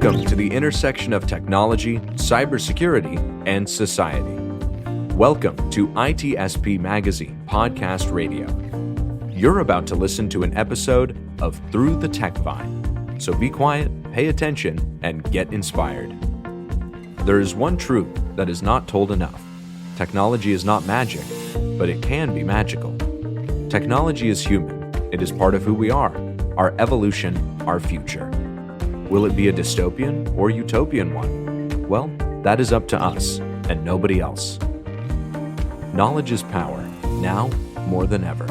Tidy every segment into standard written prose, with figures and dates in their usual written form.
Welcome to the intersection of technology, cybersecurity, and society. Welcome to ITSP Magazine Podcast Radio. You're about to listen to an episode of Through the TechVine. So be quiet, pay attention, and get inspired. There is one truth that is not told enough. Technology is not magic, but it can be magical. Technology is human. It is part of who we are, our evolution, our future. Will it be a dystopian or utopian one? Well, that is up to us and nobody else. Knowledge is power, now more than ever.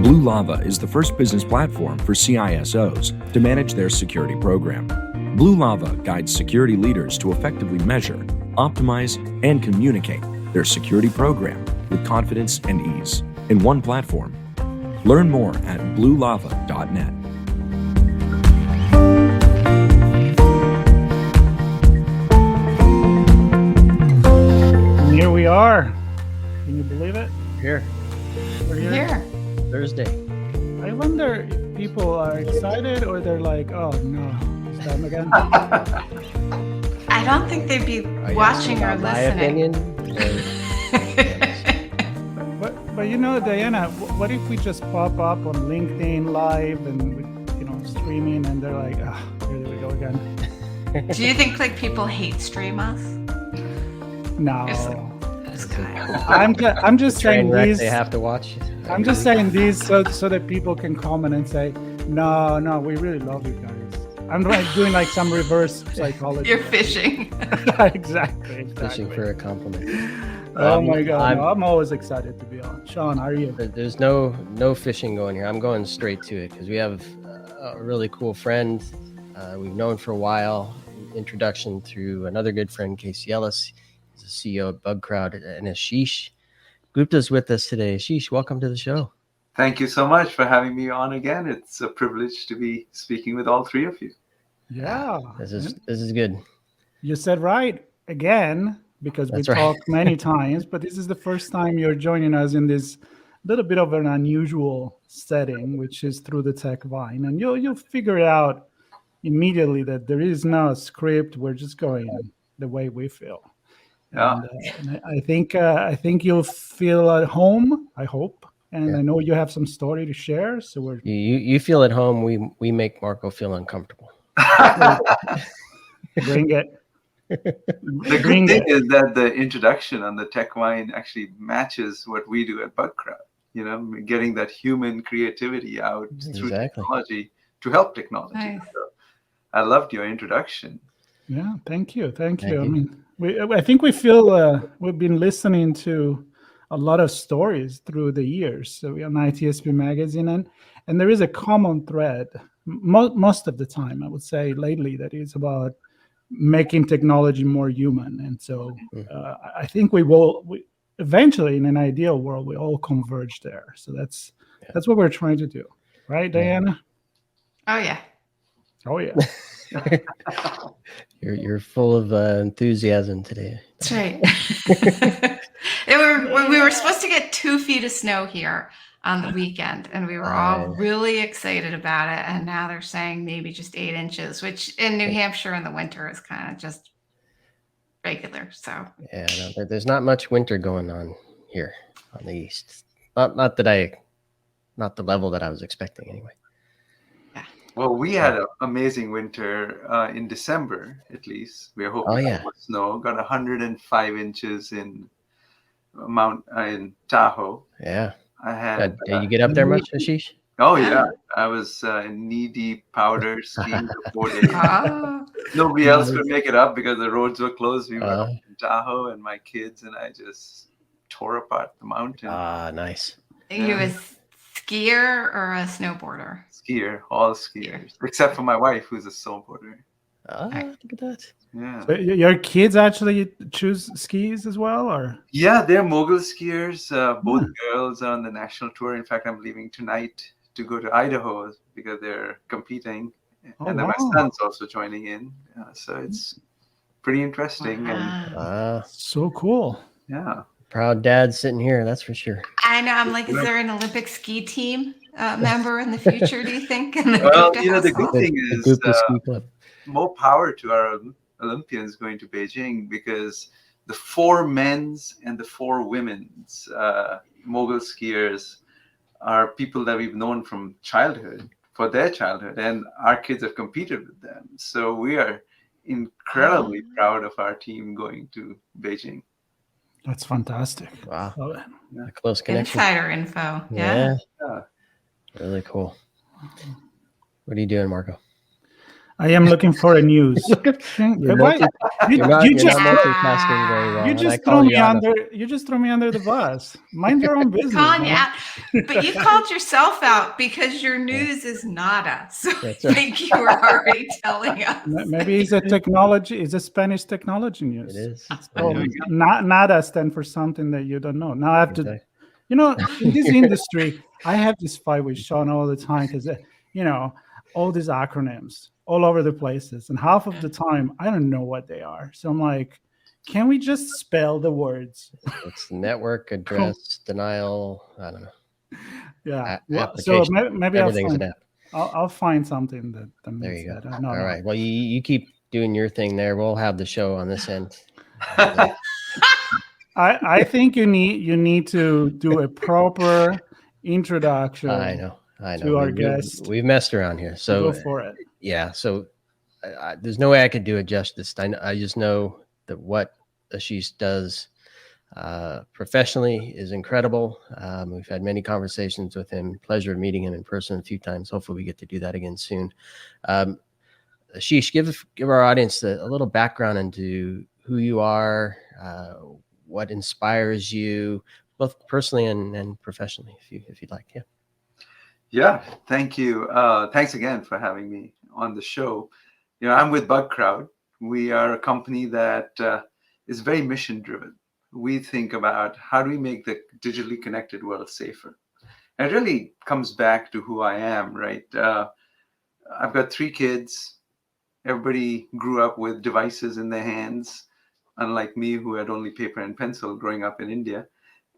Blue Lava is the first business platform for CISOs to manage their security program. Blue Lava guides security leaders to effectively measure, optimize, and communicate their security program with confidence and ease in one platform. Learn more at bluelava.net. Here we are. Can you believe it? Here. We're here. Thursday. I wonder if people are excited or they're like, oh no, it's time again. I don't think they'd be watching or listening. But you know, Diana, what if we just pop up on LinkedIn Live and streaming, and they're like, here we go again. Do you think people hate stream us? No. I'm just saying these. They have to watch. I'm just saying these so that people can comment and say, no, we really love you guys. I'm doing like some reverse psychology. You're fishing. Exactly. Fishing for a compliment. Oh my God! I'm always excited to be on. Sean, how are you? There's no fishing going here. I'm going straight to it because we have a really cool friend we've known for a while. Introduction through another good friend, Casey Ellis. He's the CEO of Bug Crowd, and Ashish Gupta's with us today. Ashish, welcome to the show. Thank you so much for having me on again. It's a privilege to be speaking with all three of you. Yeah. This is good. You said right again, because we talked many times, but this is the first time you're joining us in this little bit of an unusual setting, which is Through the TechVine. And you'll figure it out immediately that there is no script. We're just going the way we feel. Yeah. And I think you'll feel at home, I hope. And I know you have some story to share. So you feel at home. We make Marco feel uncomfortable. Bring it. The good thing is that the introduction on the TechVine actually matches what we do at Bug Crowd. Getting that human creativity out through technology to help technology. Nice. So I loved your introduction. Yeah, thank you. I mean, I think we feel we've been listening to a lot of stories through the years. So we on ITSP Magazine, and there is a common thread most of the time, I would say lately, that is about making technology more human. And so I think we eventually, in an ideal world, we all converge there. So that's what we're trying to do. Right, Diana? Oh, yeah. Oh, yeah. You're full of enthusiasm today. That's right. We were supposed to get 2 feet of snow here on the weekend, and we were all really excited about it. And now they're saying maybe just 8 inches, which in New Hampshire in the winter is kind of just regular. So there's not much winter going on here on the east. Not the level that I was expecting anyway. Well, we had an amazing winter in December, at least. We are hoping for snow. Got 105 inches in Tahoe. Yeah. I had. Did you get up there much, Ashish? Oh yeah, I was knee-deep powder skiing for 4 days. Nobody else could make it up because the roads were closed. We were in Tahoe, and my kids and I just tore apart the mountain. Nice. You a skier or a snowboarder? Skier, all skiers, except for my wife, who's a snowboarder. Look at that. Yeah. So your kids actually choose skis as well, or? Yeah, they're mogul skiers. Both girls are on the national tour. In fact, I'm leaving tonight to go to Idaho because they're competing, and then my son's also joining in. So it's pretty interesting. Wow. So cool. Yeah. Proud dad sitting here, that's for sure. I know. I'm like, is there an Olympic ski team member in the future, do you think? In the Well, Gupta the household? good thing The is Gupta Ski Club. more power to our Olympians going to Beijing, because the 4 men's and the 4 women's mogul skiers are people that we've known from childhood, for their childhood, and our kids have competed with them. So we are incredibly proud of our team going to Beijing. That's fantastic. Wow. Love it. A close connection. Insider info. Yeah. Yeah. Really cool. What are you doing, Marco? I am looking for a news. You're Why- You're not multitasking very well. You and I just call threw me you out of- under. You just threw me under the bus. Mind your own business. Calling you man. out. But you called yourself out because your news is nada. So That's I right. think you were already telling us. Maybe it's a technology. It's a Spanish technology news. It is. Oh, nada stand for something that you don't know. Now I have to. Exactly. You know, in this industry, I have this fight with Sean all the time because, all these acronyms all over the places. And half of the time, I don't know what they are. So I'm like, can we just spell the words? It's network address denial. I don't know. Yeah. Application. So maybe Everything's an app. I'll find something that There means you go. that. No, All no. right. Well, you keep doing your thing there. We'll have the show on this end. I think you need to do a proper introduction. I know. To our guest. We've messed around here. So Go for it. yeah. So there's no way I could do it justice. I just know that what Ashish does professionally is incredible. We've had many conversations with him. Pleasure of meeting him in person a few times. Hopefully we get to do that again soon. Ashish, give our audience a little background into who you are, what inspires you, both personally and professionally, if you'd like. Yeah. Yeah, thank you. Thanks again for having me on the show. I'm with Bug Crowd. We are a company that is very mission driven. We think about how do we make the digitally connected world safer. And it really comes back to who I am, right? I've got 3 kids. Everybody grew up with devices in their hands, unlike me, who had only paper and pencil growing up in India,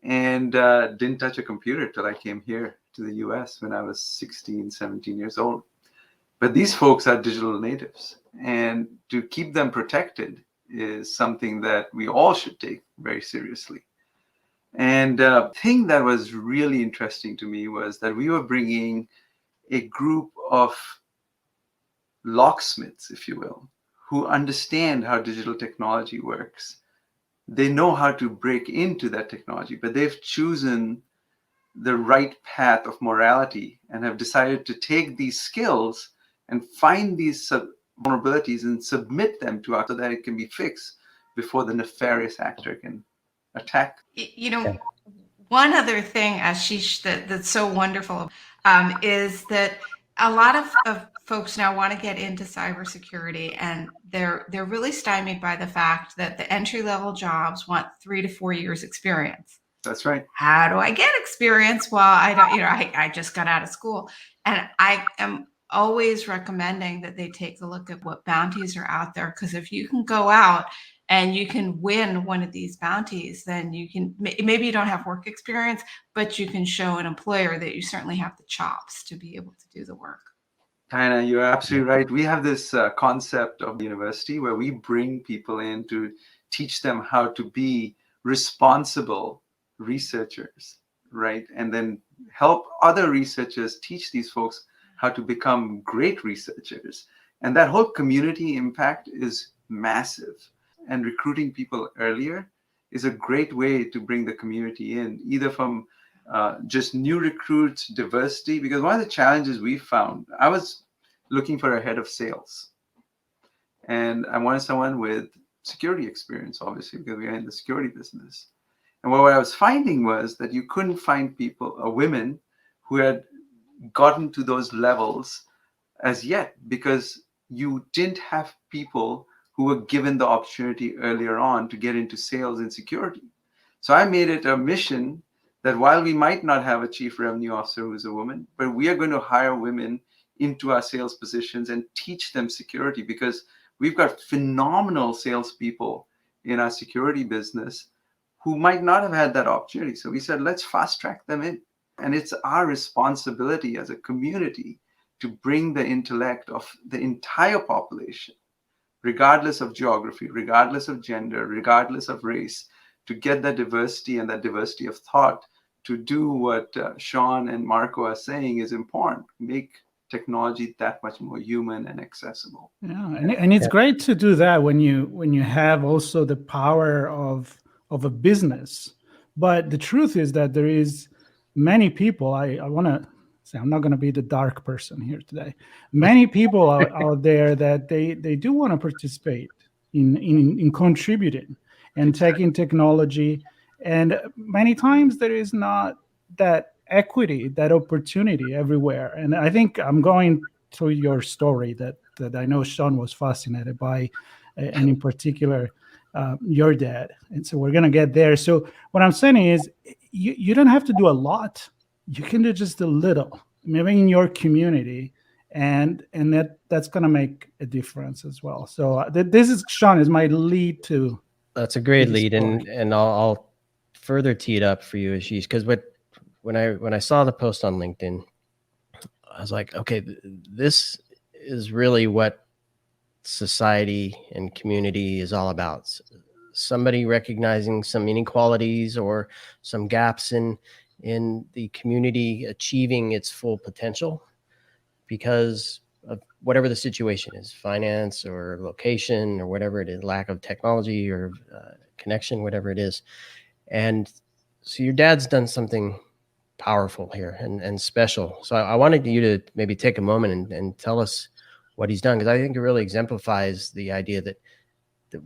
and didn't touch a computer till I came here to the US when I was 16, 17 years old. But these folks are digital natives, and to keep them protected is something that we all should take very seriously. And the thing that was really interesting to me was that we were bringing a group of locksmiths, if you will, who understand how digital technology works. They know how to break into that technology, but they've chosen the right path of morality and have decided to take these skills and find these vulnerabilities and submit them to us so that it can be fixed before the nefarious actor can attack. One other thing, Ashish, that's so wonderful is that a lot of folks now want to get into cybersecurity, and they're really stymied by the fact that the entry-level jobs want 3 to 4 years experience. That's right. How do I get experience? Well, I don't, I just got out of school. And I am always recommending that they take a look at what bounties are out there. Because if you can go out and you can win one of these bounties, then you can, maybe you don't have work experience, but you can show an employer that you certainly have the chops to be able to do the work. Taina, you're absolutely right. We have this concept of the university where we bring people in to teach them how to be responsible researchers, right? And then help other researchers teach these folks how to become great researchers. And that whole community impact is massive. And recruiting people earlier is a great way to bring the community in, either from just new recruits, diversity, because one of the challenges we found, I was looking for a head of sales. And I wanted someone with security experience, obviously, because we are in the security business. And what I was finding was that you couldn't find people or women who had gotten to those levels as yet, because you didn't have people who were given the opportunity earlier on to get into sales and security. So I made it a mission that while we might not have a chief revenue officer who's a woman, but we are going to hire women into our sales positions and teach them security, because we've got phenomenal salespeople in our security business who might not have had that opportunity. So we said, let's fast track them in. And it's our responsibility as a community to bring the intellect of the entire population, regardless of geography, regardless of gender, regardless of race, to get that diversity and that diversity of thought to do what Sean and Marco are saying is important. Make technology that much more human and accessible. Yeah, and it's great to do that when you have also the power of a business. But the truth is that there is many people. I want to say, I'm not going to be the dark person here today. Many people out there that they do want to participate in contributing and taking technology, and many times there is not that equity, that opportunity everywhere. And I think I'm going through your story that I know Sean was fascinated by, and in particular, your dad. And so we're going to get there. So what I'm saying is, you don't have to do a lot. You can do just a little, maybe in your community, and that's going to make a difference as well. So this is, Sean, is my lead to. That's a great lead, and I'll further tee it up for you, Ashish, because when I saw the post on LinkedIn, I was like, okay, this is really what society and community is all about. Somebody recognizing some inequalities or some gaps in the community achieving its full potential because of whatever the situation is, finance or location or whatever it is, lack of technology or connection, whatever it is. And so your dad's done something powerful here and special. So I wanted you to maybe take a moment and tell us what he's done, because I think it really exemplifies the idea that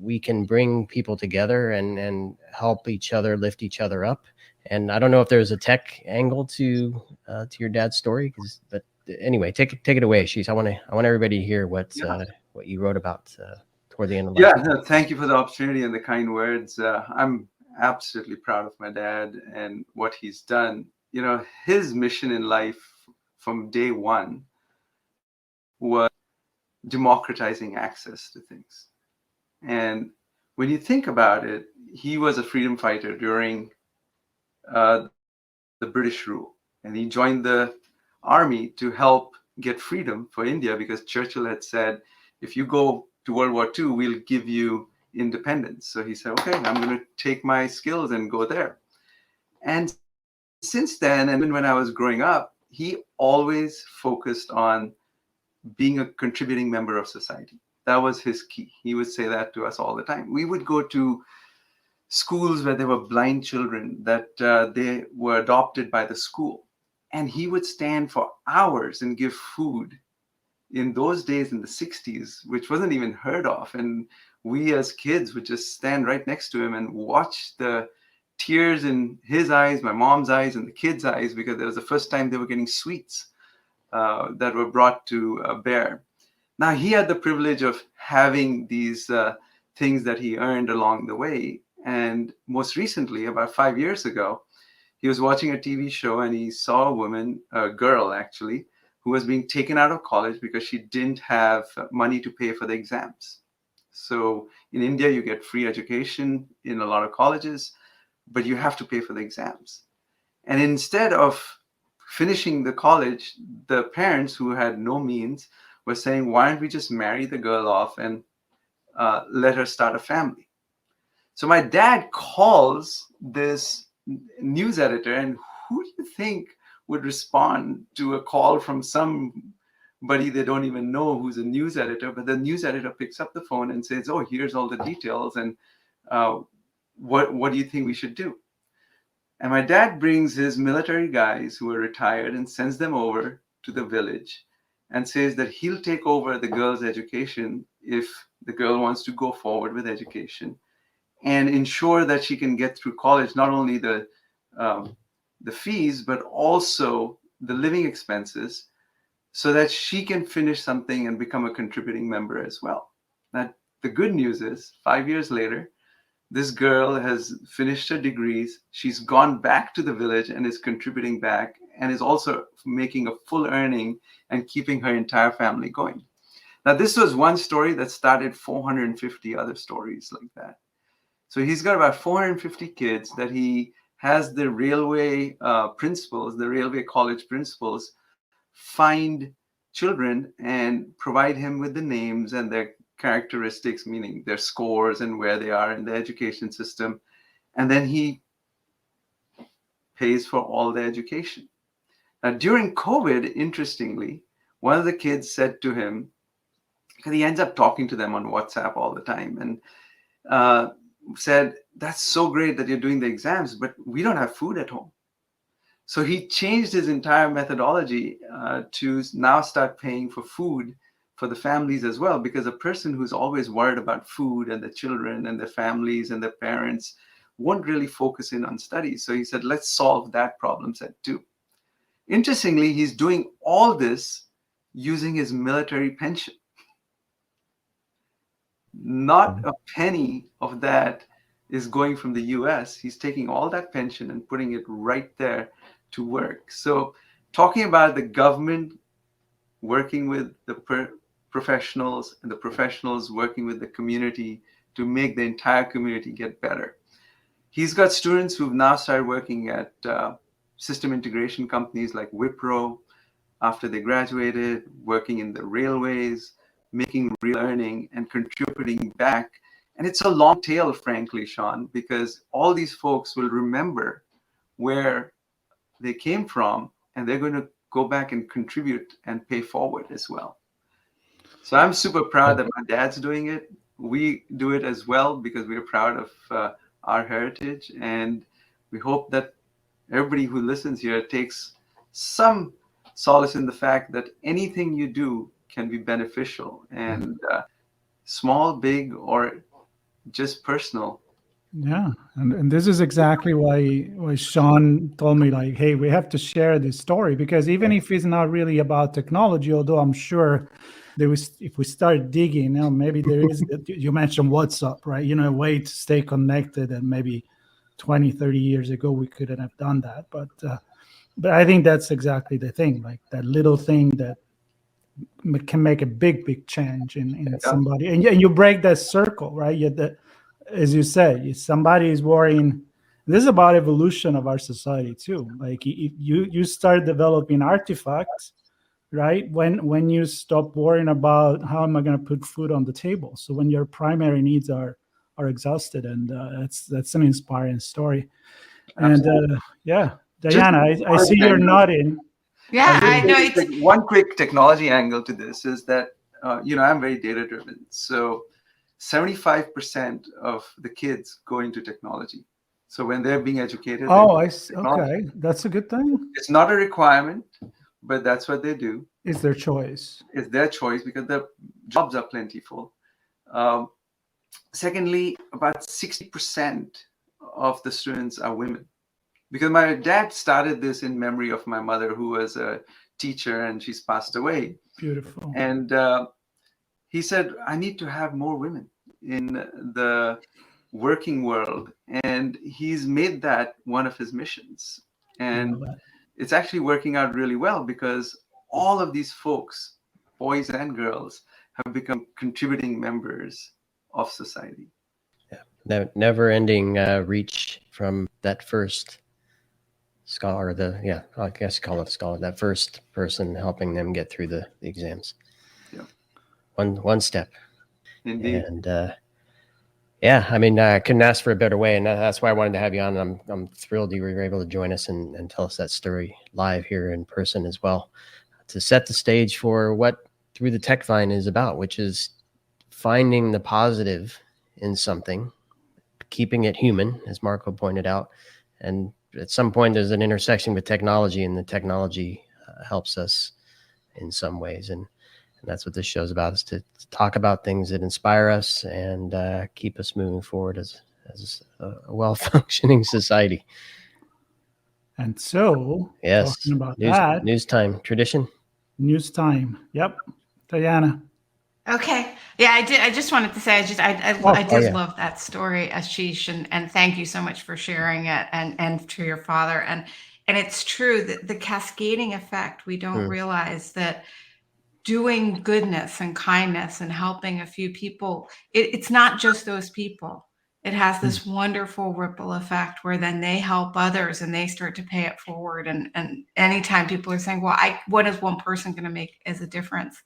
we can bring people together and help each other, lift each other up. And I don't know if there's a tech angle to your dad's story, but anyway, take it away, Ashish. I want everybody to hear what you wrote about toward the end of last week. Thank you for the opportunity and the kind words. I'm absolutely proud of my dad and what he's done. You know, his mission in life from day one was democratizing access to things. And when you think about it, he was a freedom fighter during the British rule. And he joined the army to help get freedom for India because Churchill had said, if you go to World War II, we'll give you independence. So he said, okay, I'm going to take my skills and go there. And since then, and when I was growing up, he always focused on being a contributing member of society. That was his key. He would say that to us all the time. We would go to schools where there were blind children that they were adopted by the school. And he would stand for hours and give food. In those days, in the 60s, which wasn't even heard of. And we as kids would just stand right next to him and watch the tears in his eyes, my mom's eyes, and the kids' eyes, because it was the first time they were getting sweets that were brought to bear. Now, he had the privilege of having these things that he earned along the way. And most recently, about 5 years ago, he was watching a TV show and he saw a girl actually, who was being taken out of college because she didn't have money to pay for the exams. So in India, you get free education in a lot of colleges, but you have to pay for the exams. And instead of finishing the college, the parents who had no means were saying, why don't we just marry the girl off and let her start a family? So my dad calls this news editor, and who do you think would respond to a call from somebody they don't even know who's a news editor? But the news editor picks up the phone and says, oh, here's all the details, and what do you think we should do? And my dad brings his military guys who are retired and sends them over to the village and says that he'll take over the girl's education if the girl wants to go forward with education, and ensure that she can get through college, not only the fees, but also the living expenses, so that she can finish something and become a contributing member as well. Now, the good news is 5 years later, this girl has finished her degrees. She's gone back to the village and is contributing back, and is also making a full earning and keeping her entire family going. Now, this was one story that started 450 other stories like that. So he's got about 450 kids that he has the railway principals, the railway college principals, find children and provide him with the names and their characteristics, meaning their scores and where they are in the education system. And then he pays for all the education. Now, during COVID, interestingly, one of the kids said to him, because he ends up talking to them on WhatsApp all the time, and said, "That's so great that you're doing the exams, but we don't have food at home." So he changed his entire methodology to now start paying for food for the families as well, because a person who's always worried about food and the children and their families and their parents won't really focus in on studies. So he said, let's solve that problem set too. Interestingly, he's doing all this using his military pension. Not a penny of that is going from the US. He's taking all that pension and putting it right there to work. So talking about the government working with the professionals and the professionals working with the community to make the entire community get better. He's got students who've now started working at system integration companies like Wipro after they graduated, working in the railways, making real earning and contributing back. And it's a long tail, frankly, Sean, because all these folks will remember where they came from, and they're going to go back and contribute and pay forward as well. So I'm super proud that my dad's doing it. We do it as well because we're proud of our heritage, and we hope that everybody who listens here takes some solace in the fact that anything you do can be beneficial, and small, big, or just personal. Yeah, and this is exactly why Sean told me, like, hey, we have to share this story, because even if it's not really about technology, although I'm sure there was, if we start digging, maybe there is, you mentioned WhatsApp, right? A way to stay connected, and maybe 20, 30 years ago, we couldn't have done that. But I think that's exactly the thing, like that little thing that can make a big change in somebody. And you break that circle, right? As you say, if somebody is worrying, this is about evolution of our society too. Like you start developing artifacts, right? When you stop worrying about how am I going to put food on the table. So when your primary needs are exhausted, and that's an inspiring story. Absolutely. And yeah, Diana, I see you're nodding. Yeah, I know. One quick technology angle to this is that I'm very data driven. So 75% of the kids go into technology. So when they're being educated, I see. Okay, that's a good thing. It's not a requirement, but that's what they do. It's their choice. It's their choice because the jobs are plentiful. Secondly, about 60% of the students are women. Because my dad started this in memory of my mother, who was a teacher, and she's passed away. Beautiful. And he said, I need to have more women in the working world. And he's made that one of his missions. And it's actually working out really well, because all of these folks, boys and girls, have become contributing members of society. Yeah, that never-ending reach from that first scholar, I guess you call it a scholar, that first person helping them get through the exams. Yeah. One step. Indeed. And I couldn't ask for a better way, and that's why I wanted to have you on. I'm thrilled you were able to join us and tell us that story live here in person as well, to set the stage for what Through the TechVine is about, which is finding the positive in something, keeping it human, as Marco pointed out, and at some point there's an intersection with technology, and the technology helps us in some ways. And that's what this show's about, is to talk about things that inspire us and keep us moving forward as a well-functioning society. And so, yes, talking about news time tradition. News time. Yep. Diana. Okay. Yeah, I did. I just wanted to say, I love that story, Ashish, and thank you so much for sharing it, and to your father. And it's true that the cascading effect, we don't realize that doing goodness and kindness and helping a few people, it's not just those people. it has this wonderful ripple effect where then they help others and they start to pay it forward. And anytime people are saying, well, what is one person going to make as a difference?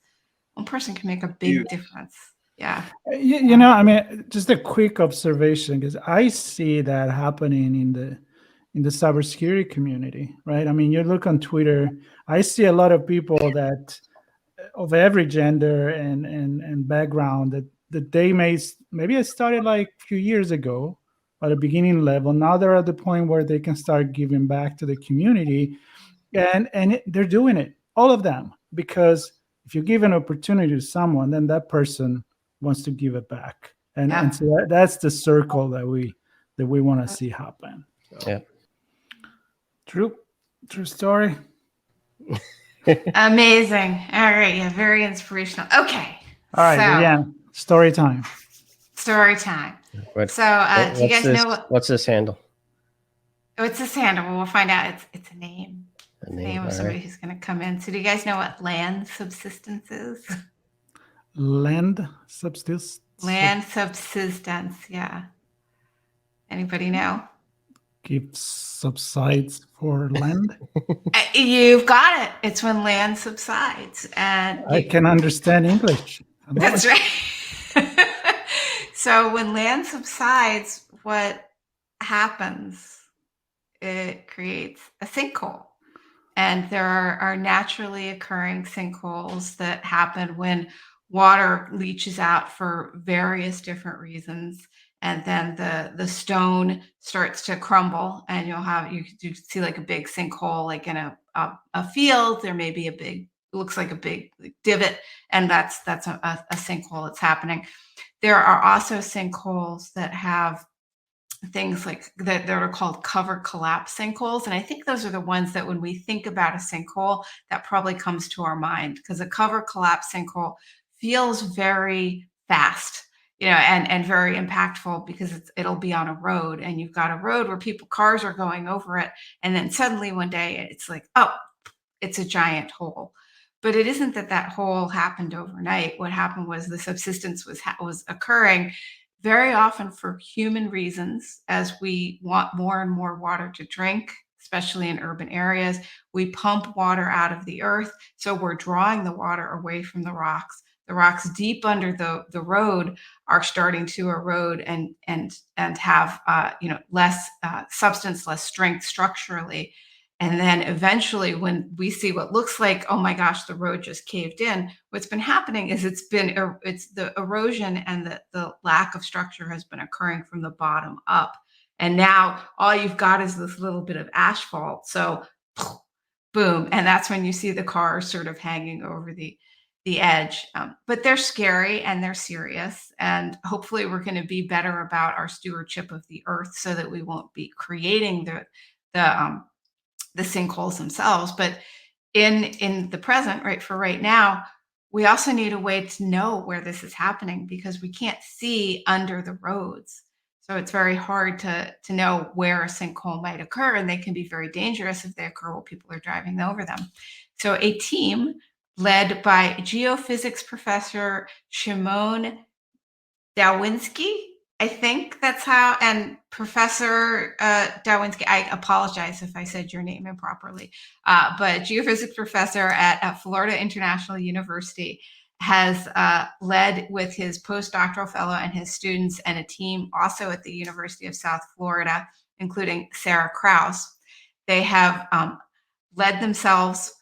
One person can make a big difference. Yeah. You know, I mean, just a quick observation, because I see that happening in the cybersecurity community, right? I mean, you look on Twitter, I see a lot of people that of every gender and background that they maybe it started like a few years ago at a beginning level. Now they're at the point where they can start giving back to the community, and they're doing it, all of them, because if you give an opportunity to someone, then that person wants to give it back, and so that's the circle that we want to see happen. So. Yeah, True story. Amazing. All right. Yeah. Very inspirational. Okay. All right. So, yeah. Story time. Story time. Do you guys know what's this handle? What's this handle? Well, we'll find out. It's a name. The name of somebody who's going to come in. So do you guys know what land subsistence is? Land subsistence? Land subsistence. Yeah. Anybody know? Give subsides for land. You've got it. It's when land subsides, and I can understand English. That's right. So when land subsides, what happens? It creates a sinkhole, and there are naturally occurring sinkholes that happen when water leaches out for various different reasons. And then the stone starts to crumble, and you see like a big sinkhole, like in a field. There may be looks like a big divot, and that's a sinkhole that's happening. There are also sinkholes that have things like that are called cover collapse sinkholes, and I think those are the ones that when we think about a sinkhole, that probably comes to our mind, because a cover collapse sinkhole feels very fast. And very impactful, because it'll be on a road, and you've got a road where cars are going over it. And then suddenly one day it's like, oh, it's a giant hole. But it isn't that hole happened overnight. What happened was the subsidence was occurring very often for human reasons. As we want more and more water to drink, especially in urban areas, we pump water out of the earth. So we're drawing the water away from the rocks. The rocks deep under the road are starting to erode and have less substance, less strength structurally. And then eventually, when we see what looks like, oh my gosh, the road just caved in, what's been happening is it's the erosion and the lack of structure has been occurring from the bottom up. And now all you've got is this little bit of asphalt. So boom. And that's when you see the cars sort of hanging over the edge. But they're scary and they're serious. And hopefully we're going to be better about our stewardship of the earth, so that we won't be creating the sinkholes themselves. But in the present, right now, we also need a way to know where this is happening, because we can't see under the roads. So it's very hard to know where a sinkhole might occur, and they can be very dangerous if they occur while people are driving over them. So a team led by geophysics professor Shimon Dawinski, I think that's how, and Professor Dawinski, I apologize if I said your name improperly, but geophysics professor at Florida International University has led with his postdoctoral fellow and his students, and a team also at the University of South Florida, including Sarah Krause. They have led themselves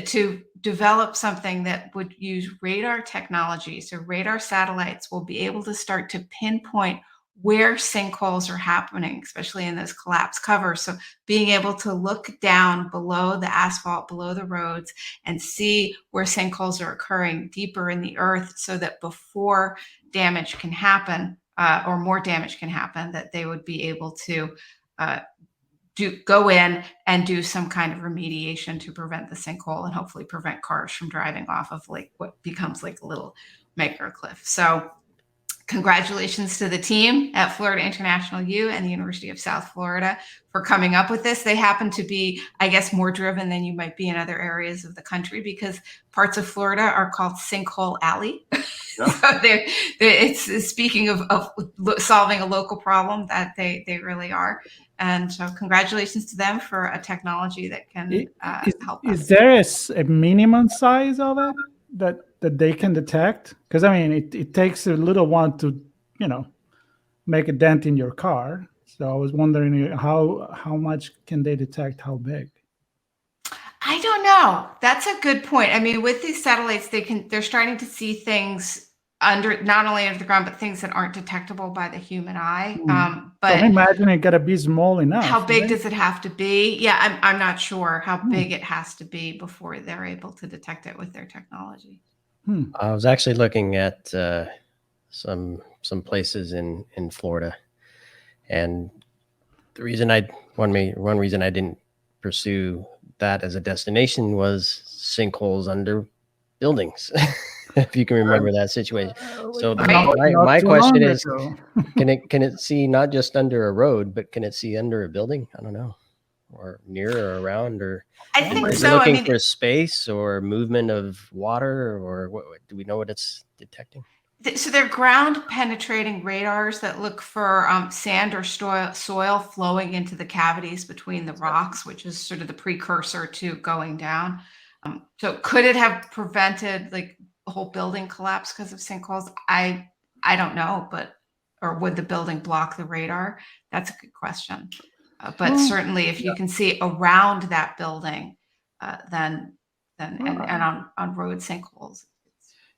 to develop something that would use radar technology. So radar satellites will be able to start to pinpoint where sinkholes are happening, especially in those collapsed covers. So being able to look down below the asphalt, below the roads, and see where sinkholes are occurring deeper in the earth, so that before damage can happen, or more damage can happen, that they would be able to go in and do some kind of remediation to prevent the sinkhole, and hopefully prevent cars from driving off of like what becomes like a little micro cliff. So congratulations to the team at Florida International U and the University of South Florida for coming up with this. They happen to be, I guess, more driven than you might be in other areas of the country because parts of Florida are called Sinkhole Alley. Yeah. So it's speaking of solving a local problem that they really are. And so congratulations to them for a technology that can help us. Is there a minimum size of it that they can detect? Because I mean, it takes a little while to, make a dent in your car. So I was wondering how much can they detect, how big? I don't know. That's a good point. I mean, with these satellites, they're starting to see things not only under the ground, but things that aren't detectable by the human eye. But so I imagine it gotta be small enough. How big does it have to be? Yeah, I'm not sure how big it has to be before they're able to detect it with their technology. I was actually looking at some places in Florida, and the reason one reason I didn't pursue that as a destination was sinkholes under buildings. If you can remember that situation. So my question is, can it see not just under a road, but can it see under a building? I don't know, or near or around, or I think is it looking for space or movement of water, or what? Do we know what it's detecting? So they're ground penetrating radars that look for sand or soil flowing into the cavities between the rocks, which is sort of the precursor to going down. So could it have prevented like a whole building collapse because of sinkholes? I don't know, or would the building block the radar? That's a good question. But certainly if you can see around that building, then on road sinkholes.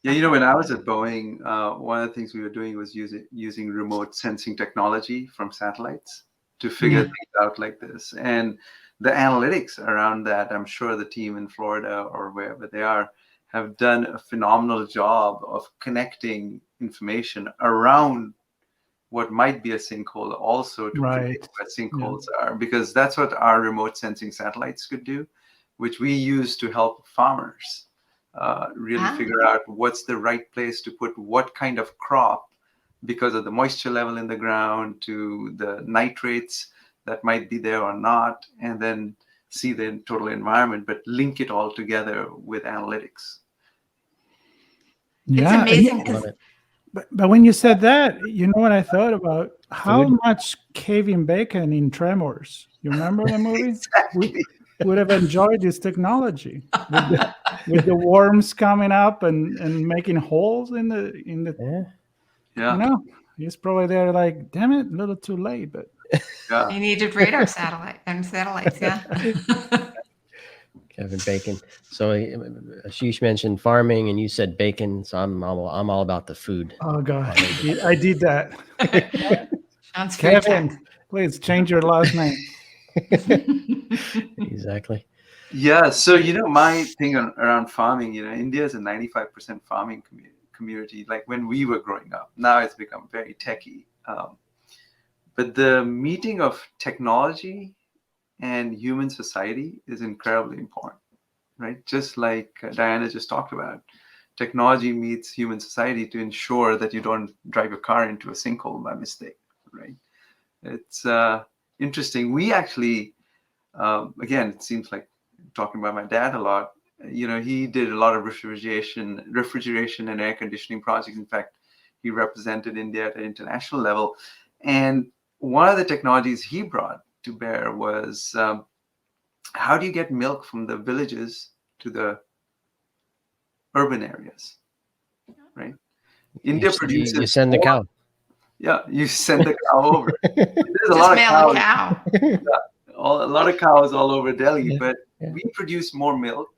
Yeah, when I was at Boeing, one of the things we were doing was using remote sensing technology from satellites to figure things out like this. And the analytics around that, I'm sure the team in Florida or wherever they are have done a phenomenal job of connecting information around what might be a sinkhole also to predict what sinkholes are, because that's what our remote sensing satellites could do, which we use to help farmers really figure out what's the right place to put what kind of crop because of the moisture level in the ground, to the nitrates that might be there or not, and then see the total environment, but link it all together with analytics. It's amazing. But when you said that, you know what I thought about? How much Kevin Bacon in Tremors? You remember the movie? Exactly. We would have enjoyed this technology with the worms coming up and making holes in the he's probably there like, damn it, a little too late, but you needed radar satellites, yeah. Kevin Bacon. So Ashish mentioned farming, and you said bacon. So I'm all about the food. Oh God, I did that. Kevin, please change your last name. Exactly. Yeah. So my thing around farming, India is a 95% farming community. Like when we were growing up, now it's become very techy. But the meeting of technology and human society is incredibly important, right? Just like Diana just talked about, technology meets human society to ensure that you don't drive your car into a sinkhole by mistake, right? It's interesting. We actually, again, it seems like talking about my dad a lot. He did a lot of refrigeration and air conditioning projects. In fact, he represented India at an international level. And one of the technologies he brought to bear was how do you get milk from the villages to the urban areas, right? India produces. You send the cow. Yeah, you send the cow over. There's a lot of cows. A lot of cows all over Delhi, but we produce more milk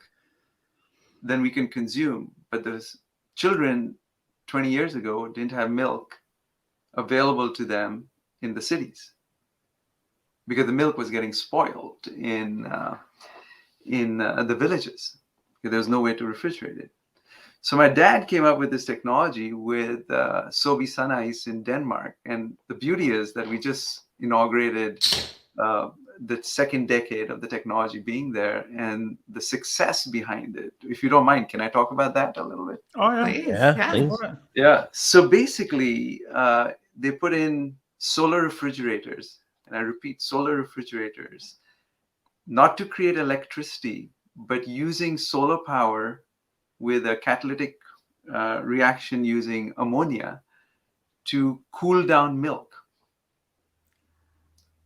than we can consume. But those children 20 years ago didn't have milk available to them in the cities because the milk was getting spoiled in the villages because there was no way to refrigerate it. So my dad came up with this technology with Sobi Sun Ice in Denmark. And the beauty is that we just inaugurated the second decade of the technology being there and the success behind it. If you don't mind, can I talk about that a little bit? Oh yeah, Please. Yeah, please. Yeah. So basically, they put in solar refrigerators, and I repeat, solar refrigerators, not to create electricity, but using solar power with a catalytic reaction using ammonia to cool down milk.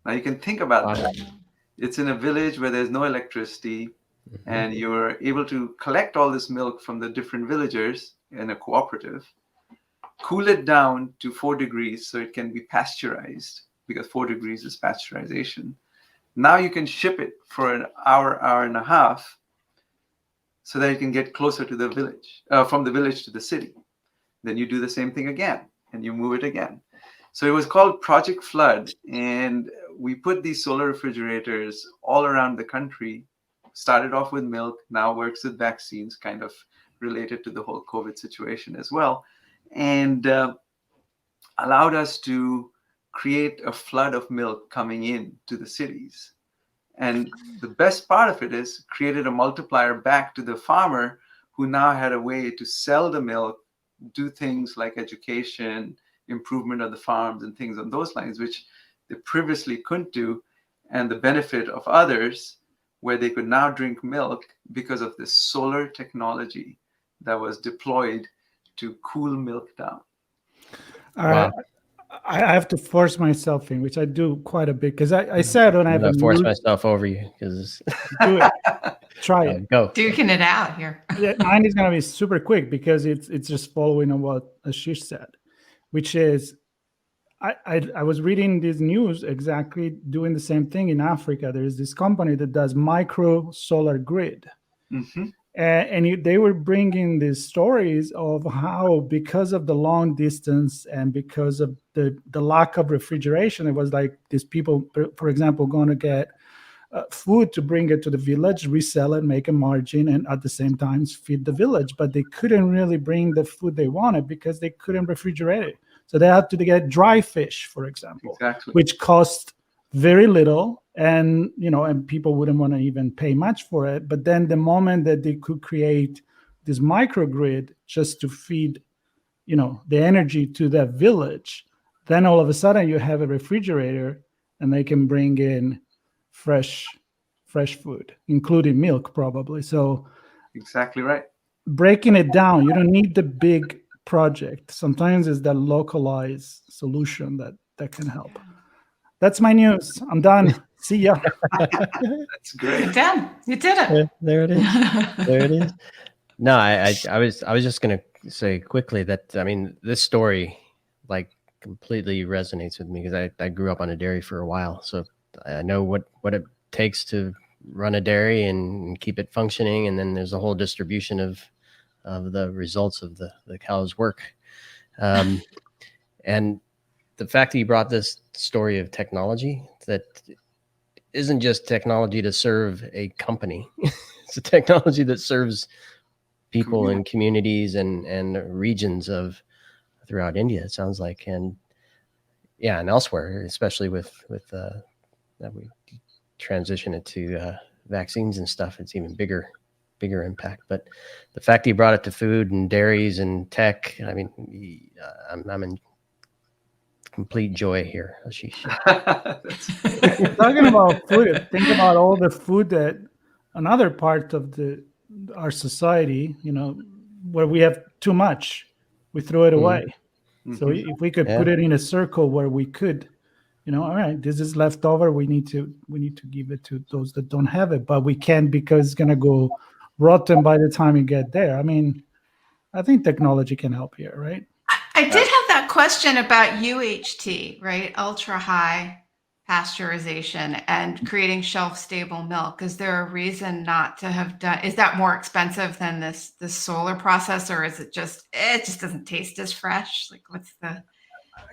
Now you can think about that. It's in a village where there's no electricity, and you're able to collect all this milk from the different villagers in a cooperative, cool it down to 4 degrees so it can be pasteurized, because 4 degrees is pasteurization. Now you can ship it for an hour, hour and a half, so that you can get closer to the village, from the village to the city. Then you do the same thing again, and you move it again. So it was called Project Flood, and we put these solar refrigerators all around the country. Started off with milk, now works with vaccines, kind of related to the whole COVID situation as well, and allowed us to create a flood of milk coming in to the cities. And the best part of it is created a multiplier back to the farmer, who now had a way to sell the milk, do things like education, improvement of the farms and things on those lines, which they previously couldn't do, and the benefit of others, where they could now drink milk because of this solar technology that was deployed to cool milk down. Wow. I have to force myself in, which I do quite a bit, because I said when I have to force myself over you, because do it, try it, go duking it out here. Mine is going to be super quick, because it's just following on what Ashish said, which is I was reading this news exactly doing the same thing in Africa. There is this company that does micro solar grid. And they were bringing these stories of how, because of the long distance and because of the lack of refrigeration, it was like these people, for example, going to get food to bring it to the village, resell it, make a margin, and at the same time feed the village. But they couldn't really bring the food they wanted because they couldn't refrigerate it. So they had to get dry fish, for example, which cost very little, and and people wouldn't want to even pay much for it. But then the moment that they could create this microgrid just to feed the energy to that village, then all of a sudden you have a refrigerator, and they can bring in fresh food, including milk, probably. So exactly right. Breaking it down, you don't need the big project. Sometimes it's that localized solution that can help. That's my news. I'm done. See ya. That's great. You're done. You did it. Yeah, there it is. There it is. No, I was just gonna say quickly that, I mean, this story like completely resonates with me, because I grew up on a dairy for a while, so I know what it takes to run a dairy and keep it functioning, and then there's a whole distribution of the results of the cow's work. And the fact that you brought this story of technology that isn't just technology to serve a company, it's a technology that serves people and communities and regions of throughout India, it sounds like, and elsewhere, especially with that we transition it to vaccines and stuff. It's even bigger impact. But the fact that you brought it to food and dairies and tech, I mean, I'm in complete joy here, Ashish. Talking about food, think about all the food that another part of our society, where we have too much, we throw it away. So if we could put it in a circle where we could, all right, this is leftover, we need to give it to those that don't have it, but we can't, because it's going to go rotten by the time you get there. I mean, I think technology can help here, right? I did have that question about UHT, right? Ultra high pasteurization and creating shelf stable milk. Is there a reason not to have done? Is that more expensive than this solar process, or is it just doesn't taste as fresh? Like, what's the?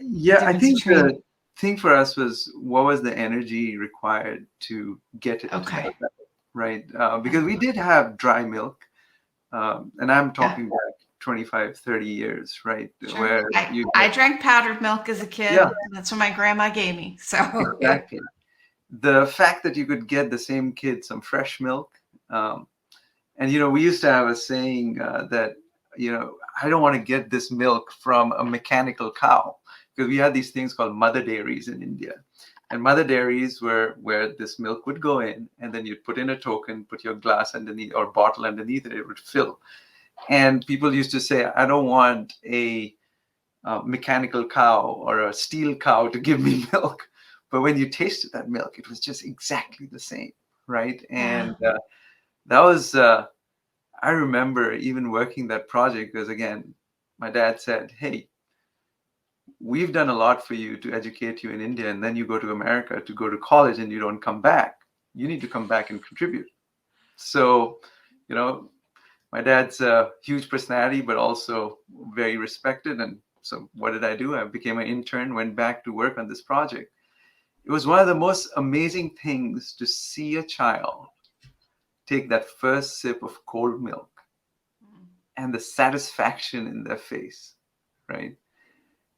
Yeah, I think the thing for us was, what was the energy required to get it to that level, right? Because we did have dry milk, and I'm talking back 25, 30 years, right? Sure. Where I drank powdered milk as a kid. Yeah. That's what my grandma gave me. So exactly. the fact that you could get the same kid some fresh milk. And, we used to have a saying that, I don't want to get this milk from a mechanical cow, because we had these things called mother dairies in India. And mother dairies were where this milk would go in, and then you'd put in a token, put your glass underneath or bottle underneath it, it would fill. And people used to say, I don't want a mechanical cow or a steel cow to give me milk. But when you tasted that milk, it was just exactly the same, right? And that was, I remember even working that project because, again, my dad said, hey, we've done a lot for you to educate you in India, and then you go to America to go to college and you don't come back. You need to come back and contribute. So, my dad's a huge personality, but also very respected. And so what did I do? I became an intern, went back to work on this project. It was one of the most amazing things to see a child take that first sip of cold milk and the satisfaction in their face, right?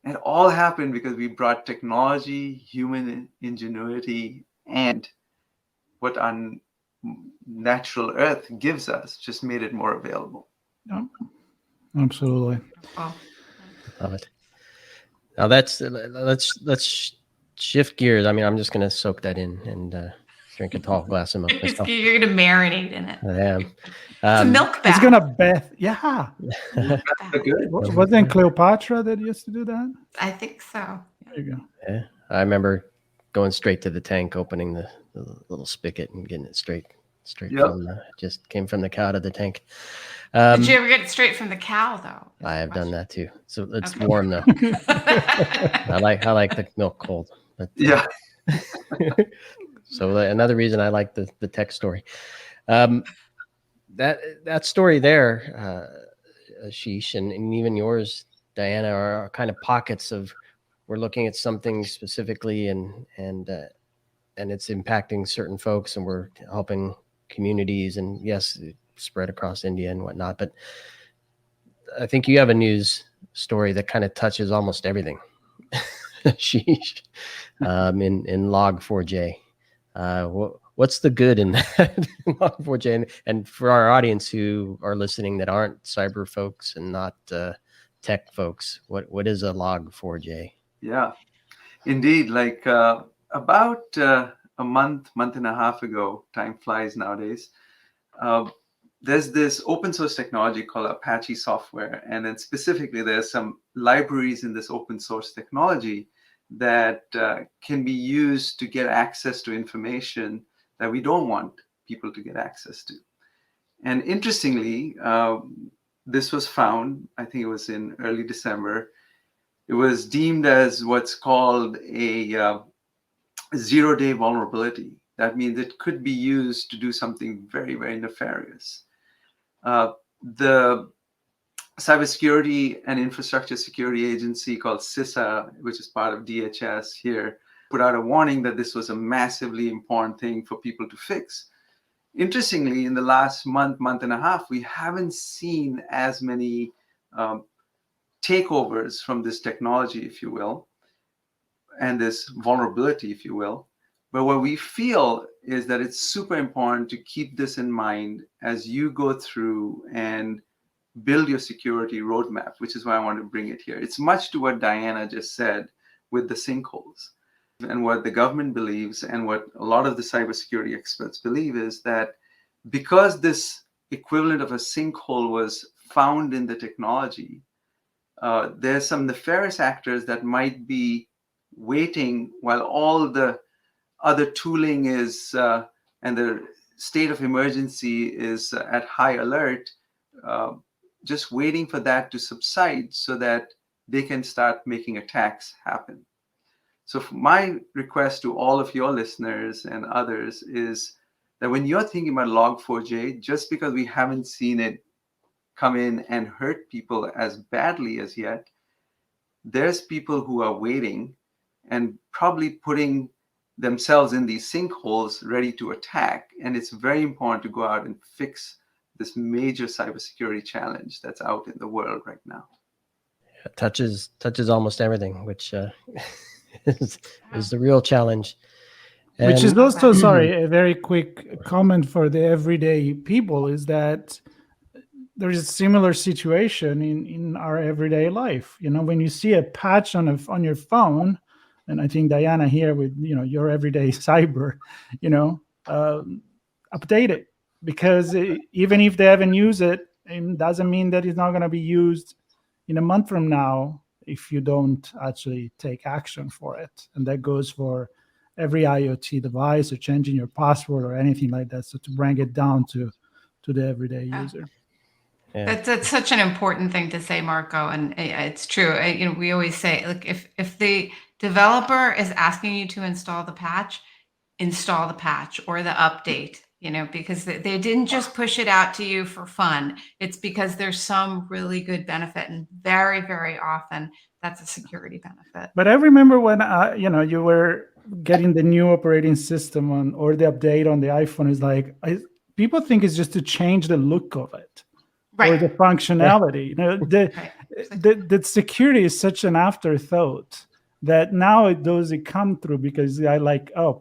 And it all happened because we brought technology, human ingenuity, and what our natural earth gives us, just made it more available. Yeah, absolutely. Love it. Now let's shift gears. I mean, I'm just going to soak that in and drink a tall glass of milk myself. You're going to marinate in it. I am. It's a milk bath. It's going to bath. Yeah. Wasn't Cleopatra that used to do that? I think so. There you go. Yeah. I remember going straight to the tank, opening the little spigot and getting it straight from just came from the cow to the tank. Did you ever get it straight from the cow though? I have done that too. So it's warm though. I like the milk cold. But, so another reason I like the tech story. That story there, Ashish, and even yours, Diana, are kind of pockets of we're looking at something specifically and it's impacting certain folks, and we're helping communities, and yes, spread across India and whatnot. But I think you have a news story that kind of touches almost everything. Sheesh. In Log4j. What's the good in that Log4j? And for our audience who are listening that aren't cyber folks and not tech folks, what is a Log4j? Yeah, indeed. Like about a month and a half ago, time flies nowadays, there's this open source technology called Apache software. And then specifically, there's some libraries in this open source technology that can be used to get access to information that we don't want people to get access to. And interestingly, this was found, I think it was in early December. It was deemed as what's called a zero-day vulnerability. That means it could be used to do something very, very nefarious. The Cybersecurity and Infrastructure Security Agency called CISA, which is part of DHS here, put out a warning that this was a massively important thing for people to fix. Interestingly, in the last month and a half, we haven't seen as many takeovers from this technology, if you will, and this vulnerability, if you will. But what we feel is that it's super important to keep this in mind as you go through and build your security roadmap, which is why I want to bring it here. It's much to what Diana just said with the sinkholes. And what the government believes and what a lot of the cybersecurity experts believe is that because this equivalent of a sinkhole was found in the technology, there's some nefarious actors that might be waiting while all the other tooling is and the state of emergency is at high alert, just waiting for that to subside so that they can start making attacks happen. So my request to all of your listeners and others is that when you're thinking about Log4j, just because we haven't seen it come in and hurt people as badly as yet, there's people who are waiting and probably putting themselves in these sinkholes ready to attack. And it's very important to go out and fix this major cybersecurity challenge that's out in the world right now. It touches almost everything, which is the real challenge. Which is also, sorry, a very quick comment for the everyday people is that there's a similar situation in our everyday life. When you see a patch on your phone, and I think Diana here with your everyday cyber, update it, because even if they haven't used it, it doesn't mean that it's not going to be used in a month from now if you don't actually take action for it. And that goes for every IoT device, or changing your password or anything like that. So to bring it down to the everyday user. Yeah. That's such an important thing to say, Marco, and it's true. We always say, like, if the developer is asking you to install the patch or the update, because they didn't just push it out to you for fun. It's because there's some really good benefit, and very, very often that's a security benefit. But I remember when you were getting the new operating system or the update on the iPhone, is like people think it's just to change the look of it. Right. Or the functionality. The security is such an afterthought that now it come through, because I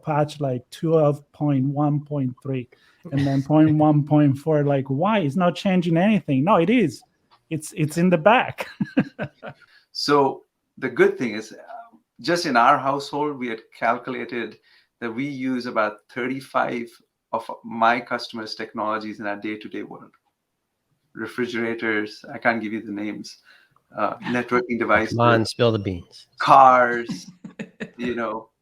patch like 12.1.3 and then 0.1.4. Like, why? It's not changing anything. No, it is. It's in the back. So the good thing is, just in our household, we had calculated that we use about 35 of my customers' technologies in our day-to-day world. Refrigerators, I can't give you the names, networking devices. Come on, spill the beans. Cars,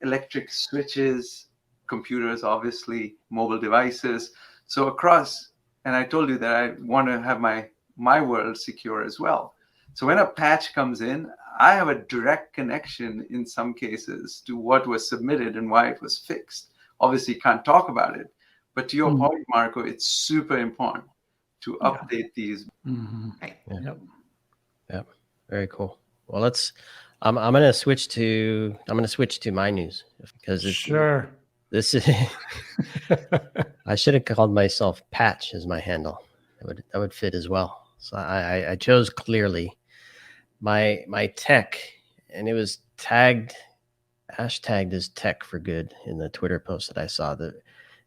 electric switches, computers, obviously, mobile devices. So across, and I told you that I want to have my world secure as well. So when a patch comes in, I have a direct connection in some cases to what was submitted and why it was fixed. Obviously, can't talk about it, but to your point, Marco, it's super important to update these. Mm-hmm. Right. Yeah. Yep. Very cool. Well, I'm going to switch to my news, because sure. This is I should have called myself Patch as my handle. That would fit as well. So I chose Clearly my tech, and it was hashtagged as Tech for Good in the Twitter post that I saw.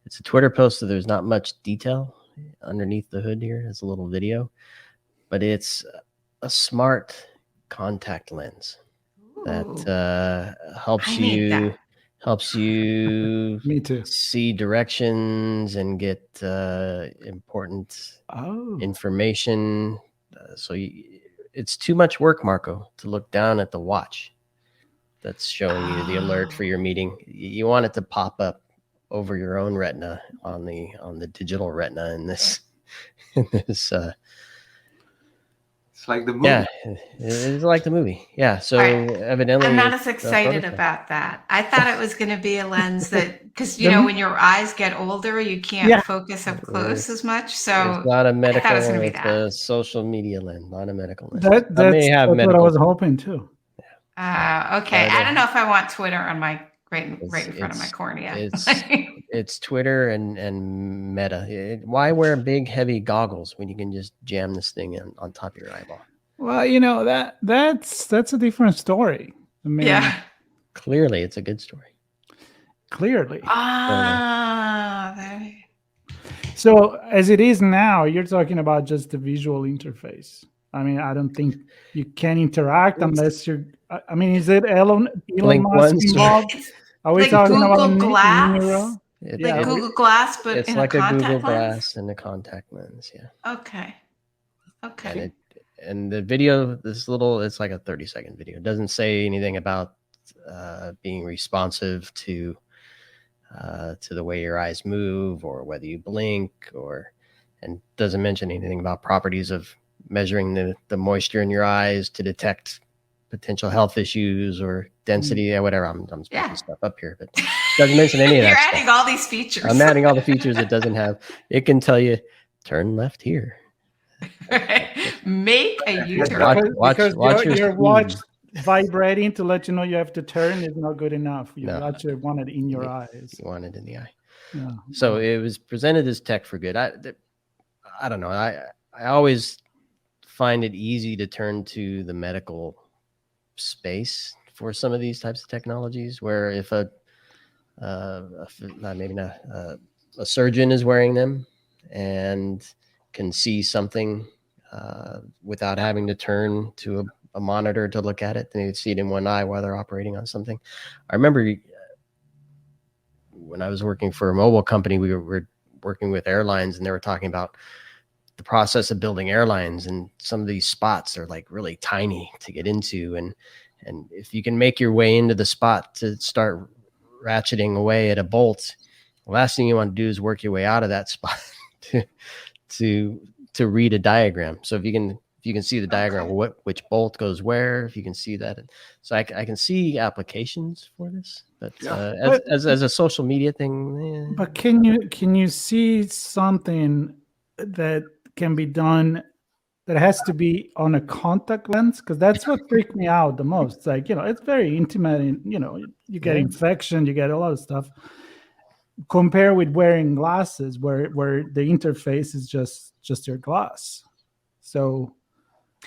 It's a Twitter post, so there's not much detail underneath the hood here. It's a little video, but it's a smart contact lens that helps you Me too. see directions and get important information. It's too much work, Marco, to look down at the watch that's showing you the alert for your meeting. You want it to pop up over your own retina on the digital retina in this. It's like the movie. Yeah, it's like the movie. Yeah, so evidently, I'm not as excited about that. I thought it was going to be a lens that, because when your eyes get older, you can't focus up close as much. So it's not a medical. It's a social media lens, not a medical lens. That's what I was hoping too. Okay, I don't know if I want Twitter on my right in front of my cornea. It's Twitter and Meta. Why wear big heavy goggles when you can just jam this thing in on top of your eyeball? Well, that's a different story. I mean, Clearly, it's a good story. Clearly. So as it is now, you're talking about just the visual interface. I mean, I don't think you can interact unless you're. I mean, is it Elon Musk involved? Are we talking Google about Glass? Google Glass, but it's in like a Google contact lens? Glass and a contact lens. Yeah. Okay. And the video, it's like a 30-second video. It doesn't say anything about being responsive to the way your eyes move or whether you blink, and doesn't mention anything about properties of measuring the moisture in your eyes to detect potential health issues or density, whatever. I'm making stuff up here, but it doesn't mention any of that. You're adding all these features. I'm adding all the features it doesn't have. It can tell you turn left here. Make a U-turn. Watch your watch vibrating to let you know you have to turn is not good enough. You actually want it in your eyes. You want it in the eye. Yeah. So it was presented as Tech for Good. I don't know. I always find it easy to turn to the medical space for some of these types of technologies, where if a maybe not, a surgeon is wearing them and can see something without having to turn to a monitor to look at it. They see it in one eye while they're operating on something. I remember when I was working for a mobile company, we were working with airlines, and they were talking about the process of building airlines, and some of these spots are like really tiny to get into. And if you can make your way into the spot to start ratcheting away at a bolt, the last thing you want to do is work your way out of that spot to read a diagram. So if you can see the diagram, which bolt goes where, if you can see that. So I can see applications for this, but as a social media thing. But can you see something that can be done that has to be on a contact lens? Because that's what freaked me out the most. It's like, it's very intimate, and you get infection, you get a lot of stuff. Compare with wearing glasses, where the interface is just your glass. So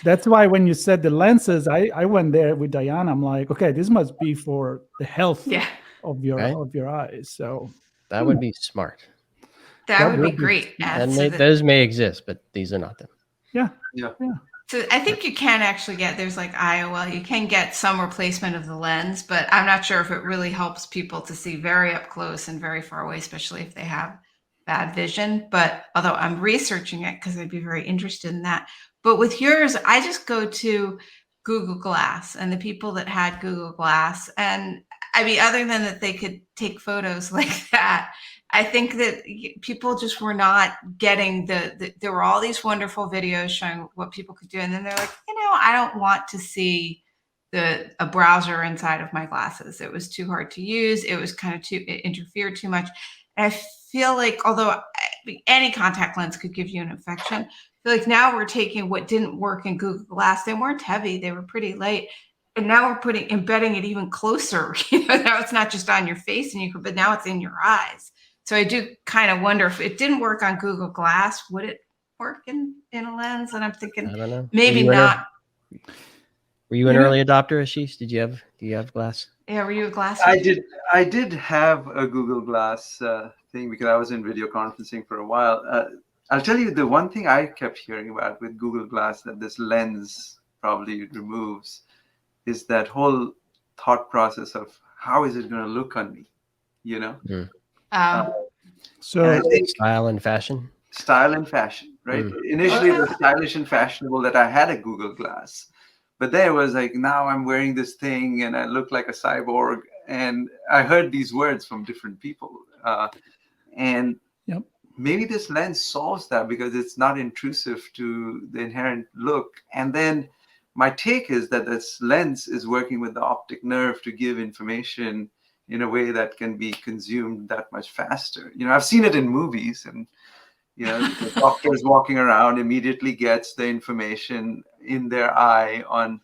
that's why when you said the lenses, I went there with Diana. I'm like, okay, this must be for the health of your eyes. So that would be smart. That would be great. And those may exist, but these are not them. Yeah. So I think you can actually there's like IOL, you can get some replacement of the lens, but I'm not sure if it really helps people to see very up close and very far away, especially if they have bad vision. But although I'm researching it because I'd be very interested in that. But with yours, I just go to Google Glass and the people that had Google Glass. And I mean, other than that they could take photos like that, I think that people just were not getting there were all these wonderful videos showing what people could do. And then they're like, I don't want to see a browser inside of my glasses. It was too hard to use. It was it interfered too much. And I feel like, although any contact lens could give you an infection, I feel like now we're taking what didn't work in Google Glass. They weren't heavy. They were pretty light. And now we're embedding it even closer. Now it's not just on your face, but now it's in your eyes. So I do kind of wonder if it didn't work on Google Glass, would it work in a lens? And I'm thinking, I don't know. Maybe not. Were you an early adopter, Ashish? Do you have glass? Yeah, were you a glass? I did have a Google Glass thing because I was in video conferencing for a while. I'll tell you the one thing I kept hearing about with Google Glass that this lens probably removes is that whole thought process of how is it going to look on me, So style and fashion, right? Initially it was stylish and fashionable that I had a Google Glass, but then it was like, now I'm wearing this thing and I look like a cyborg. And I heard these words from different people, and maybe this lens solves that because it's not intrusive to the inherent look. And then my take is that this lens is working with the optic nerve to give information in a way that can be consumed that much faster. I've seen it in movies, and the doctors walking around immediately gets the information in their eye on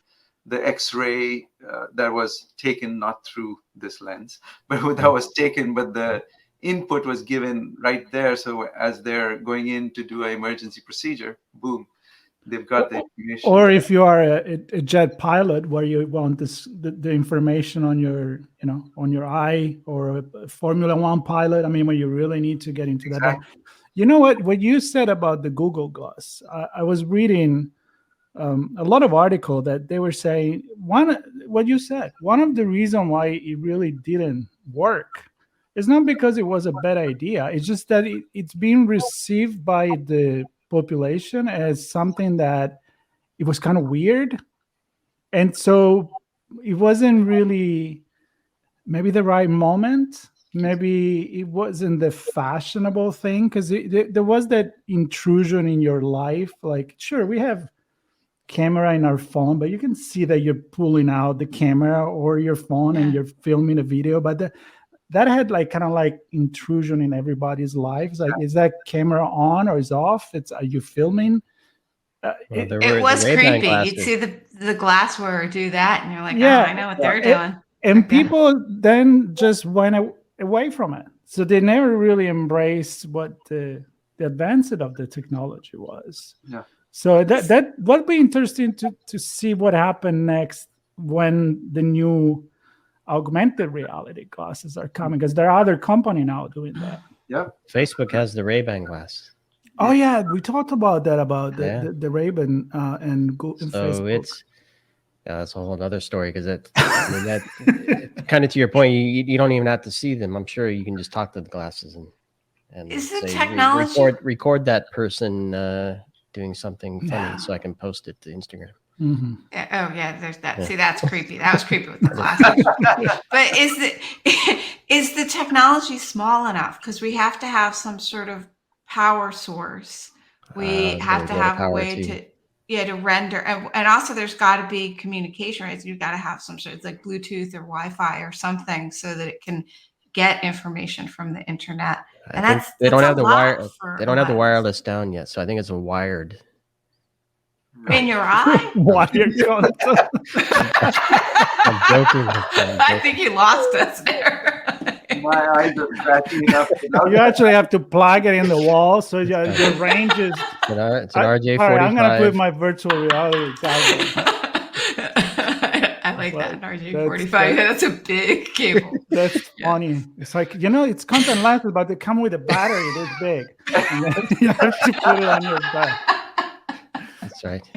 the X-ray that was taken not through this lens, but that was taken, but the input was given right there. So as they're going in to do an emergency procedure, boom, they've got the information. Or if you are a jet pilot where you want the information on your on your eye, or a Formula One pilot, I mean, when you really need to get into that. But you know what you said about the Google Glass, I was reading a lot of articles that they were saying what you said, one of the reasons why it really didn't work is not because it was a bad idea. It's just that it's being received by the population as something that it was kind of weird. And so it wasn't really maybe the right moment. Maybe it wasn't the fashionable thing, because there was that intrusion in your life. Like, sure, we have camera in our phone, but you can see that you're pulling out the camera or your phone and you're filming a video. But that had like kind of like intrusion in everybody's lives. Like, is that camera on or is off? Are you filming? It was creepy. You'd see the glass wearer do that, and you're like, I know what they're doing. And people then just went away from it. So they never really embraced what the advancement of the technology was. Yeah. So that would be interesting to see what happened next when the new augmented reality glasses are coming, because there are other company now doing that. Yep. Facebook has the Ray-Ban glass. Oh yeah, we talked about that, about the Ray-Ban and Google and Facebook. That's a whole other story, because that kind of to your point, you don't even have to see them. I'm sure you can just talk to the glasses and Is the say, technology record that person doing something funny so I can post it to Instagram. Mm-hmm. Oh yeah, there's that. See, that's creepy. That was creepy with the glasses. But is the technology small enough? Because we have to have some sort of power source. We have to have a way to render, and also there's got to be communication, right? So you've got to have some sort of like Bluetooth or Wi-Fi or something so that it can get information from the internet. And they don't have the wire. They don't have the wireless down yet, so I think it's a wired. In your eye? Wired console. I'm joking. I think you lost us there. My eyes are scratching enough. You actually have to plug it in the wall, so your range is. It's an RJ45. All right, I'm gonna put my virtual reality glasses. I like that, an RJ45. That's a big cable. That's funny. It's like, it's contact lenses, but they come with a battery this big. And then you have to put it on your back. That's right.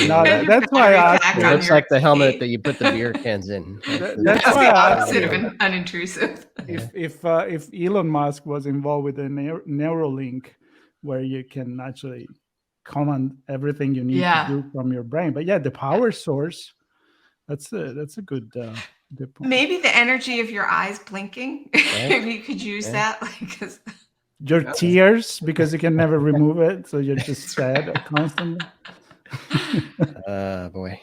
No, that's why I asked. It looks like the helmet that you put the beer cans in. That's why the opposite of unintrusive. If Elon Musk was involved with the Neuralink, where you can actually command everything you need to do from your brain, but the power source. That's a good point. Maybe the energy of your eyes blinking. Maybe you could use that, because your tears, because you can never remove it, so you're just sad constantly. Boy.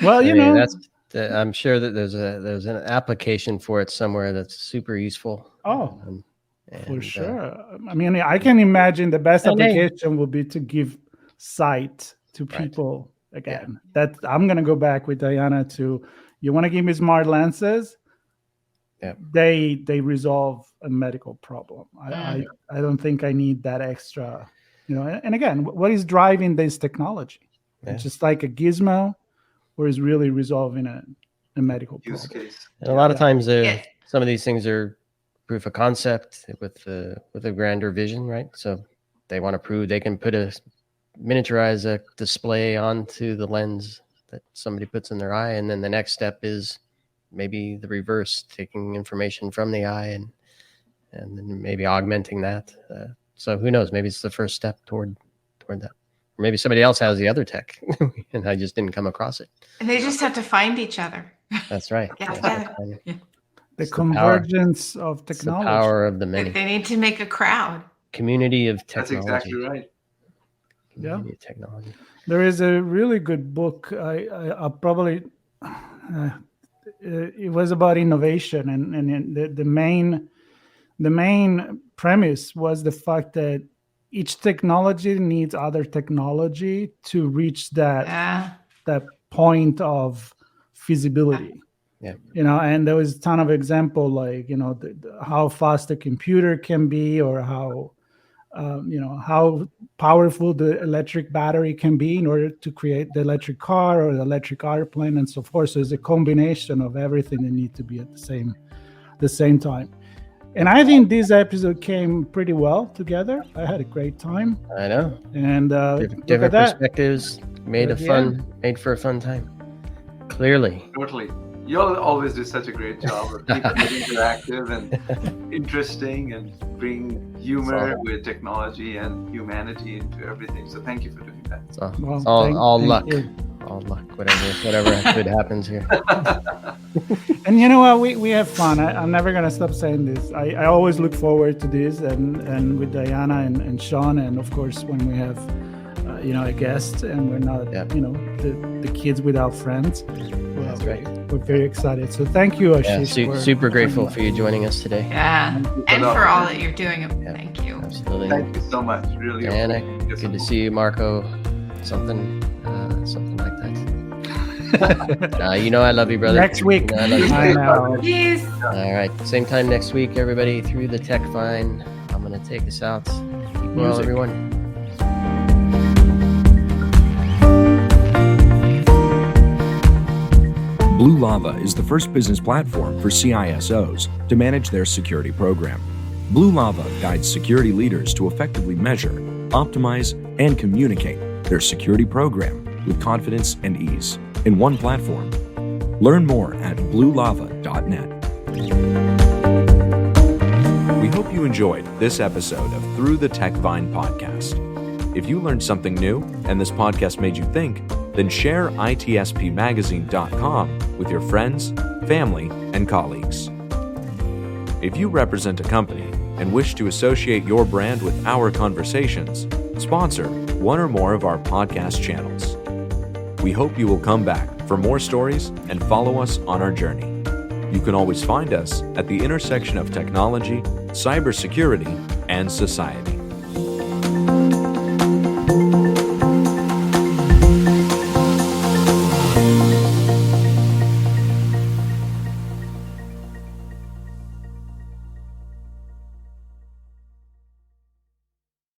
Well, I'm sure that there's an application for it somewhere that's super useful. Oh, for sure. I mean, I can imagine the best application would be to give sight to people. Again, that I'm gonna go back with Diana to. You want to give me smart lenses? Yeah, they resolve a medical problem. I don't think I need that extra. And again, what is driving this technology? Yeah. It's just like a gizmo, or is really resolving a medical problem. Case. And a lot of times, some of these things are proof of concept with a grander vision, right? So they want to prove they can miniaturize a display onto the lens that somebody puts in their eye, and then the next step is maybe the reverse, taking information from the eye and then maybe augmenting that. So who knows? Maybe it's the first step toward that. Or maybe somebody else has the other tech, and I just didn't come across it. And they just have to find each other. That's right. The convergence of technology. The power of the many. They need to make a crowd. Community of technology. That's exactly right. Community of technology. There is a really good book. I probably it was about innovation, and the main premise was the fact that each technology needs other technology to reach that point of feasibility. Yeah. And there was a ton of example, like how fast a computer can be, or how powerful the electric battery can be in order to create the electric car or the electric airplane and so forth. So it's a combination of everything that need to be at the same time. And I think this episode came pretty well together. I had a great time. I know. And different perspectives made for a fun time. Clearly. Totally. You all always do such a great job of keeping it interactive and interesting, and bring humor with technology and humanity into everything. So thank you for doing that. All luck. All luck. Whatever good happens here. And you know what? We have fun. I'm never gonna stop saying this. I always look forward to this, and with Diana and Sean, and of course when we have a guest, and we're not the kids without friends. That's right. We're very excited. So thank you, Ashish. Yeah, super grateful for you joining us today. Yeah, and for all that you're doing. Thank you. Absolutely. Thank you so much. Really. Diana, good to see you, Marco. Something like that. I love you, brother. Next week. I love you. I know. Peace. All right. Same time next week, everybody. Through the TechVine. I'm going to take us out. Keep well, everyone. Blue Lava is the first business platform for CISOs to manage their security program. Blue Lava guides security leaders to effectively measure, optimize, and communicate their security program with confidence and ease in one platform. Learn more at bluelava.net. We hope you enjoyed this episode of Through the TechVine podcast. If you learned something new and this podcast made you think, then share ITSPmagazine.com with your friends, family, and colleagues. If you represent a company and wish to associate your brand with our conversations, sponsor one or more of our podcast channels. We hope you will come back for more stories and follow us on our journey. You can always find us at the intersection of technology, cybersecurity, and society.